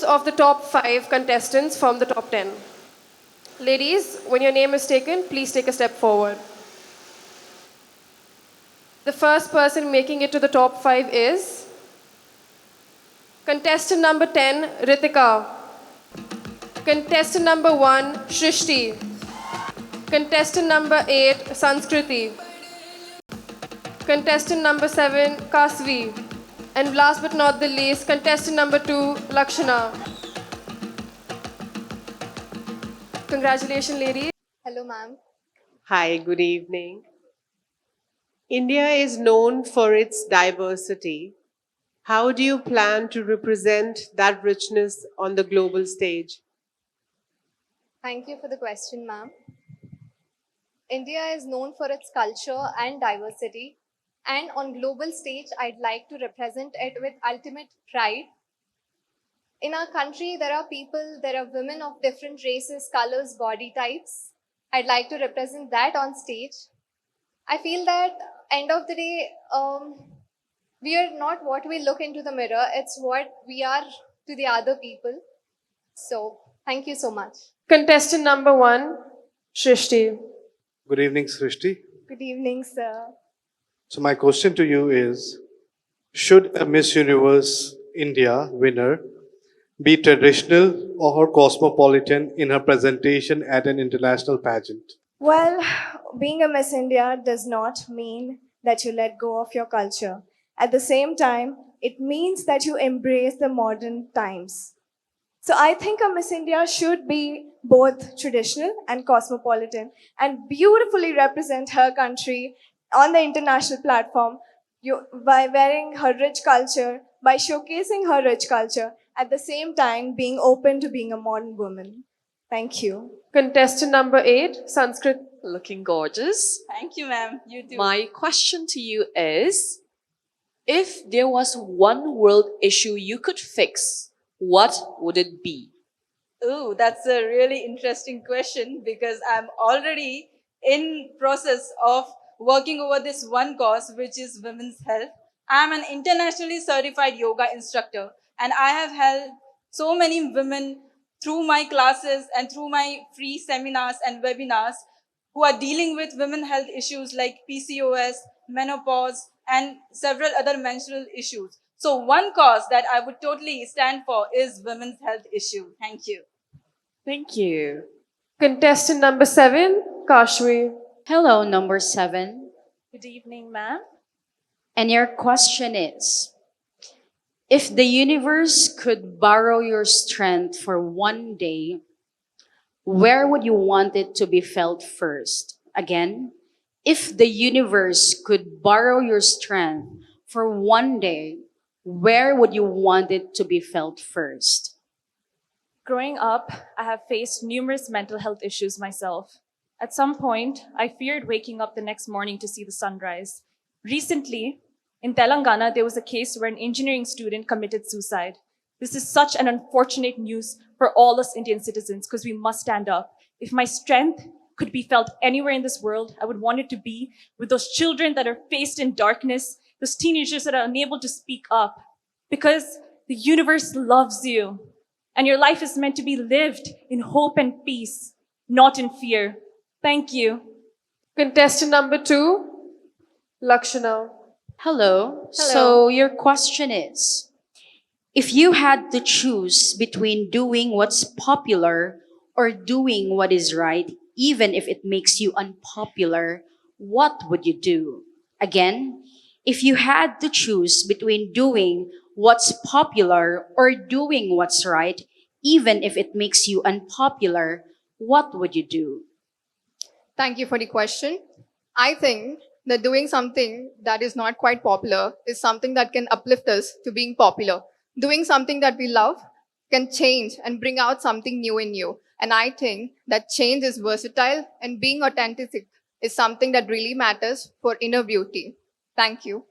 of the top 5 contestants from the top 10. Ladies, when your name is taken, please take a step forward. The first person making it to the top 5 is contestant number 10, Ritika. Contestant number 1, Shrishti. Contestant number 8, Sanskriti. Contestant number 7, Kasvi. And last but not the least, contestant number 2, Lakshana. Congratulations, ladies. Hello, ma'am. Hi, good evening. India is known for its diversity. How do you plan to represent that richness on the global stage? Thank you for the question, ma'am. India is known for its culture and diversity, and on global stage, I'd like to represent it with ultimate pride. In our country, there are people, there are women of different races, colors, body types. I'd like to represent that on stage. I feel that end of the day, we are not what we look into the mirror, it's what we are to the other people. So, thank you so much. Contestant number 1, Shrishti. Good evening, Srishti. Good evening, sir. So my question to you is, should a Miss Universe India winner be traditional or cosmopolitan in her presentation at an international pageant? Well, being a Miss India does not mean that you let go of your culture. At the same time, it means that you embrace the modern times. So I think a Miss India should be both traditional and cosmopolitan and beautifully represent her country on the international platform by wearing her rich culture, by showcasing her rich culture, at the same time being open to being a modern woman. Thank you. Contestant number 8, Sanskrit. Looking gorgeous. Thank you, ma'am. You too. My question to you is, if there was one world issue you could fix, what would it be? Ooh, that's a really interesting question because I'm already in process of working over this one cause, which is women's health. I'm an internationally certified yoga instructor, and I have helped so many women through my classes and through my free seminars and webinars who are dealing with women health issues like PCOS, menopause, and several other menstrual issues. So one cause that I would totally stand for is women's health issue. Thank you. Thank you. Contestant number 7, Kashvi. Hello, number 7. Good evening, ma'am. And your question is, if the universe could borrow your strength for one day, where would you want it to be felt first? Again, if the universe could borrow your strength for one day, where would you want it to be felt first? Growing up, I have faced numerous mental health issues myself. At some point, I feared waking up the next morning to see the sunrise. Recently, in Telangana, there was a case where an engineering student committed suicide. This is such an unfortunate news for all us Indian citizens because we must stand up. If my strength could be felt anywhere in this world, I would want it to be with those children that are faced in darkness, those teenagers that are unable to speak up, because the universe loves you and your life is meant to be lived in hope and peace, not in fear. Thank you. Contestant number 2, Lakshana. Hello. So your question is, if you had to choose between doing what's popular or doing what is right, even if it makes you unpopular, what would you do? Again, if you had to choose between doing what's popular or doing what's right, even if it makes you unpopular, what would you do? Thank you for the question. I think that doing something that is not quite popular is something that can uplift us to being popular. Doing something that we love can change and bring out something new in you. And I think that change is versatile and being authentic is something that really matters for inner beauty. Thank you.